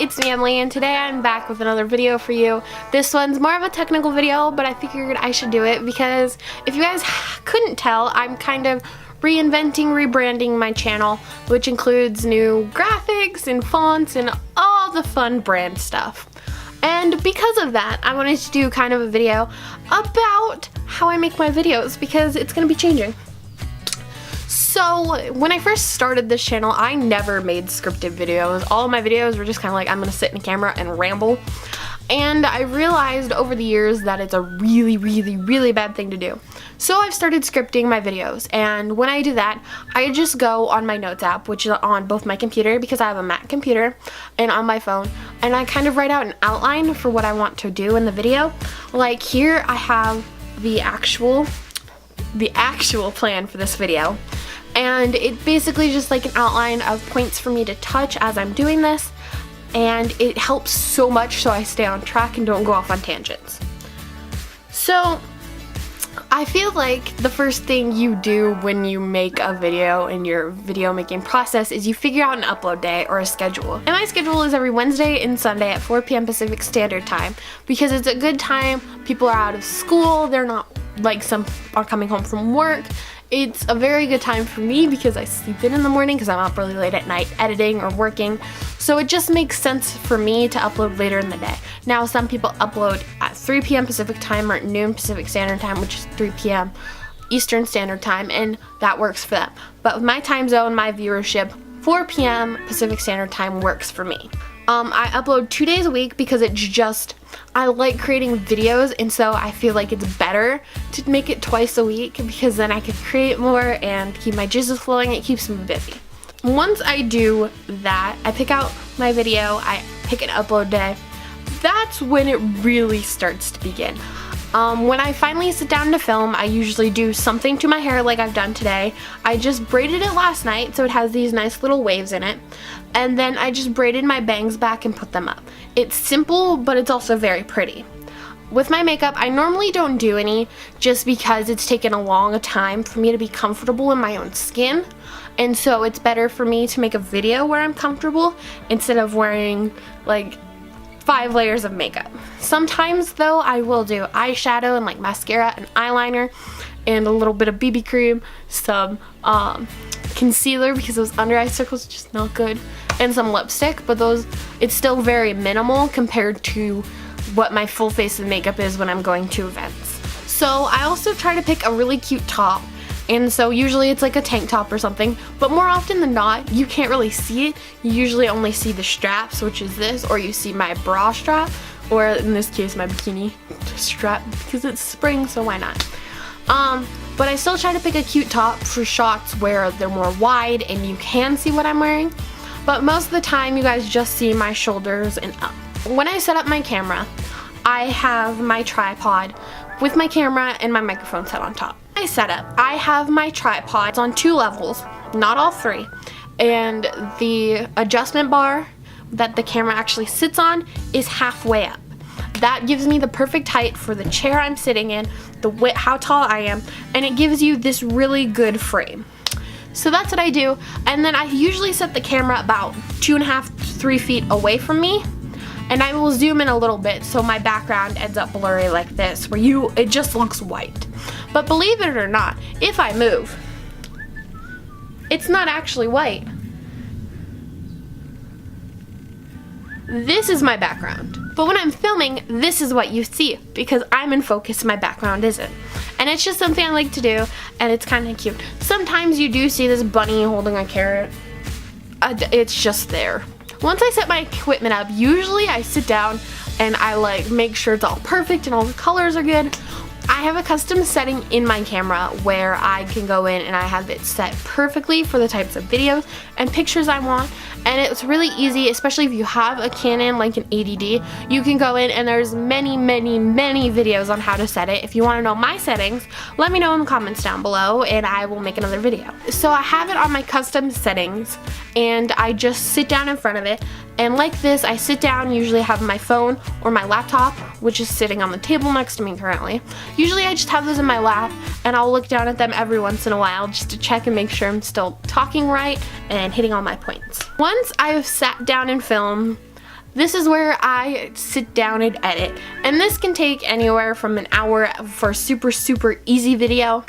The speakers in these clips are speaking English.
it's me, Emily, and today I'm back with another video for you. This one's more of a technical video, but I figured I should do it because if you guys couldn't tell, I'm kind of rebranding my channel, which includes new graphics and fonts and all the fun brand stuff. And because of that, I wanted to do kind of a video about how I make my videos because it's going to be changing. So when I first started this channel, I never made scripted videos. All of my videos were just kind of like, I'm going to sit in a camera and ramble. And I realized over the years that it's a really bad thing to do. So I've started scripting my videos, and when I do that, I just go on my notes app, which is on both my computer because I have a Mac computer, and on my phone, and I kind of write out an outline for what I want to do in the video. Like here I have the actual plan for this video, and it basically just like an outline of points for me to touch as I'm doing this, and it helps so much so I stay on track and don't go off on tangents. So I feel like the first thing you do when you make a video in your video making process is you figure out an upload day or a schedule. And my schedule is every Wednesday and Sunday at 4 p.m. Pacific Standard Time because it's a good time. People are out of school, they're not like some are coming home from work. It's a very good time for me because I sleep in the morning because I'm up really late at night editing or working. So it just makes sense for me to upload later in the day. Now some people upload at 3 p.m. Pacific Time or at noon Pacific Standard Time, which is 3 p.m. Eastern Standard Time, and that works for them. But with my time zone, my viewership, 4 p.m. Pacific Standard Time works for me. I upload 2 days a week because it's just, I like creating videos, and so I feel like it's better to make it twice a week because then I can create more and keep my juices flowing. It keeps me busy. Once I do that, I pick out my video, I pick an upload day. That's when it really starts to begin. When I finally sit down to film, I usually do something to my hair like I've done today. I just braided it last night so it has these nice little waves in it. And then I just braided my bangs back and put them up. It's simple, but it's also very pretty. With my makeup, I normally don't do any just because it's taken a long time for me to be comfortable in my own skin. And so it's better for me to make a video where I'm comfortable instead of wearing like 5 layers of makeup. Sometimes though I will do eyeshadow and like mascara and eyeliner and a little bit of BB cream, some concealer because those under eye circles are just not good, and some lipstick, but those, it's still very minimal compared to what my full face of makeup is when I'm going to events. So I also try to pick a really cute top, and so usually it's like a tank top or something, but more often than not you can't really see it. You usually only see the straps, which is this, or you see my bra strap, or in this case my bikini strap because it's spring, so why not. But I still try to pick a cute top for shots where they're more wide and you can see what I'm wearing. But most of the time you guys just see my shoulders and up. When I set up my camera, I have my tripod with my camera and my microphone set on top. I set up, I have my tripod on 2 levels, not all 3. And the adjustment bar that the camera actually sits on is halfway up. That gives me the perfect height for the chair I'm sitting in, the width, how tall I am, and it gives you this really good frame. So that's what I do, and then I usually set the camera about 2.5 to 3 feet away from me, and I will zoom in a little bit so my background ends up blurry like this, where it just looks white. But believe it or not, if I move, it's not actually white. This is my background. But when I'm filming, this is what you see because I'm in focus, my background isn't. And it's just something I like to do, and it's kind of cute. Sometimes you do see this bunny holding a carrot. It's just there. Once I set my equipment up, usually I sit down and I like make sure it's all perfect and all the colors are good. I have a custom setting in my camera where I can go in and I have it set perfectly for the types of videos and pictures I want, and it's really easy, especially if you have a Canon like an 80D. You can go in and there's many videos on how to set it. If you want to know my settings, let me know in the comments down below and I will make another video. So I have it on my custom settings and I just sit down in front of it, and like this I sit down, usually have my phone or my laptop, which is sitting on the table next to me currently. Usually I just have those in my lap and I'll look down at them every once in a while just to check and make sure I'm still talking right and hitting all my points. Once I've sat down and filmed, This is where I sit down and edit, and this can take anywhere from an hour for a super easy video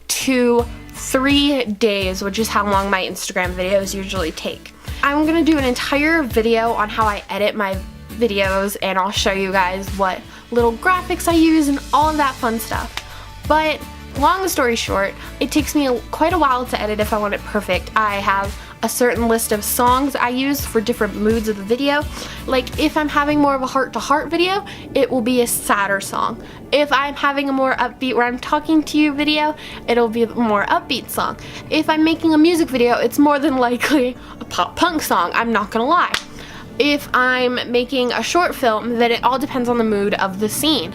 to 3 days, which is how long my Instagram videos usually take. I'm gonna do an entire video on how I edit my videos, and I'll show you guys what little graphics I use and all of that fun stuff. But long story short, it takes me quite a while to edit if I want it perfect. I have a certain list of songs I use for different moods of the video. Like if I'm having more of a heart-to-heart video, it will be a sadder song. If I'm having a more upbeat where I'm talking to you video, it'll be a more upbeat song. If I'm making a music video, it's more than likely a pop punk song, I'm not gonna lie. If I'm making a short film, then it all depends on the mood of the scene.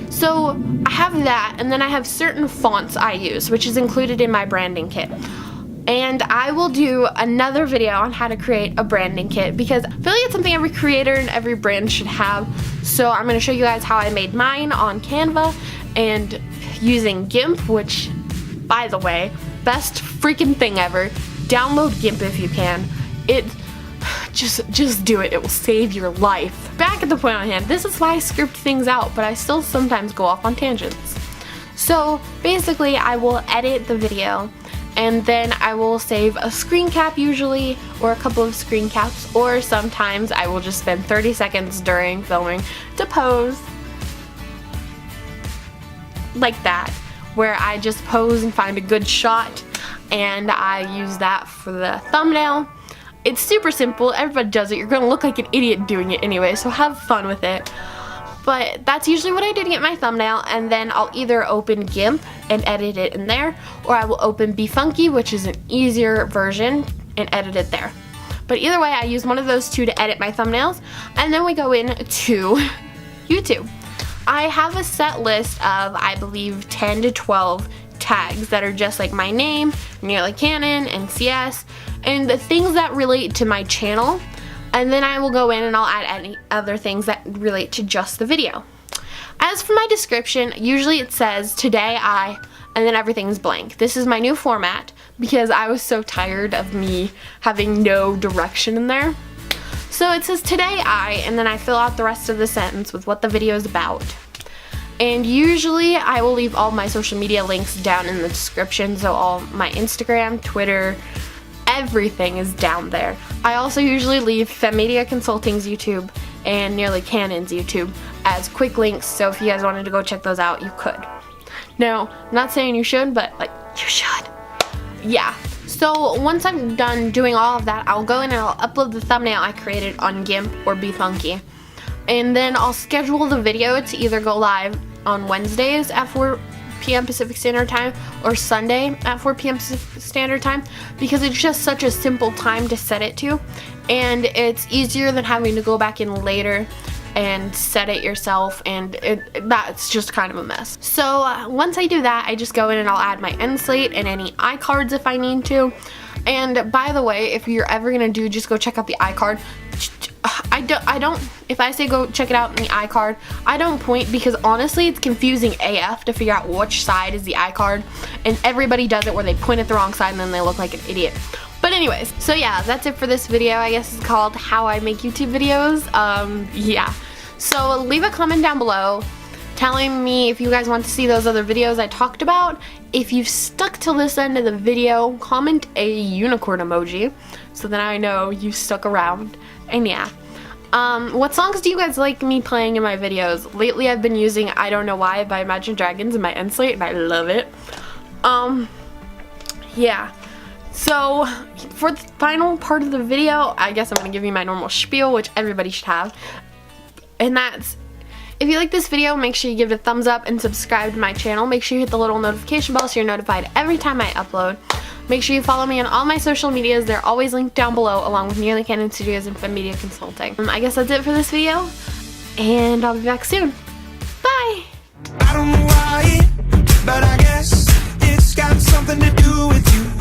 So I have that, and then I have certain fonts I use, which is included in my branding kit. And I will do another video on how to create a branding kit because I feel like it's something every creator and every brand should have. So I'm going to show you guys how I made mine on Canva and using GIMP, which, by the way, best freaking thing ever. Download GIMP if you can. Just do it. It will save your life. Back at the point on hand, this is why I script things out, but I still sometimes go off on tangents. So basically, I will edit the video, and then I will save a screen cap usually, or a couple of screen caps, or sometimes I will just spend 30 seconds during filming to pose like that, where I just pose and find a good shot, and I use that for the thumbnail. It's super simple, everybody does it, you're gonna look like an idiot doing it anyway, so have fun with it. But that's usually what I do to get my thumbnail, and then I'll either open GIMP and edit it in there, or I will open BeFunky, which is an easier version, and edit it there. But either way, I use one of those two to edit my thumbnails, and then we go into YouTube. I have a set list of, I believe, 10 to 12 tags that are just like my name, Nearly Canon, and CS, and the things that relate to my channel. And then I will go in and I'll add any other things that relate to just the video. As for my description, usually it says, today I, and then everything's blank. This is my new format because I was so tired of me having no direction in there. So it says, today I, and then I fill out the rest of the sentence with what the video is about. And usually I will leave all my social media links down in the description, so all my Instagram, Twitter, everything is down there. I also usually leave FemMedia Consulting's YouTube and Nearly Canon's YouTube as quick links, so if you guys wanted to go check those out, you could. Now, I'm not saying you should, but like, you should. Yeah. So once I'm done doing all of that, I'll go in and I'll upload the thumbnail I created on GIMP or BeFunky. And then I'll schedule the video to either go live on Wednesdays at 4 p.m. Pacific Standard Time or Sunday at 4 p.m. Pacific Standard Time because it's just such a simple time to set it to, and it's easier than having to go back in later and set it yourself, and that's just kind of a mess. So once I do that, I just go in and I'll add my end slate and any iCards if I need to. And by the way, if you're ever gonna just go check out the iCard. I don't, if I say go check it out in the iCard, I don't point because honestly it's confusing AF to figure out which side is the iCard, and everybody does it where they point at the wrong side and then they look like an idiot. But anyways, so yeah, that's it for this video. I guess it's called How I Make YouTube Videos. Yeah. So leave a comment down below telling me if you guys want to see those other videos I talked about. If you've stuck till this end of the video, comment a unicorn emoji so that I know you stuck around. And yeah. What songs do you guys like me playing in my videos? Lately I've been using I Don't Know Why by Imagine Dragons in my end slate, and I love it. Yeah. So, for the final part of the video, I guess I'm going to give you my normal spiel, which everybody should have. And that's, if you like this video, make sure you give it a thumbs up and subscribe to my channel. Make sure you hit the little notification bell so you're notified every time I upload. Make sure you follow me on all my social medias. They're always linked down below, along with Nearly Canon Studios and FemMedia Consulting. I guess that's it for this video, and I'll be back soon. Bye! I don't know why, but I guess it's got something to do with you.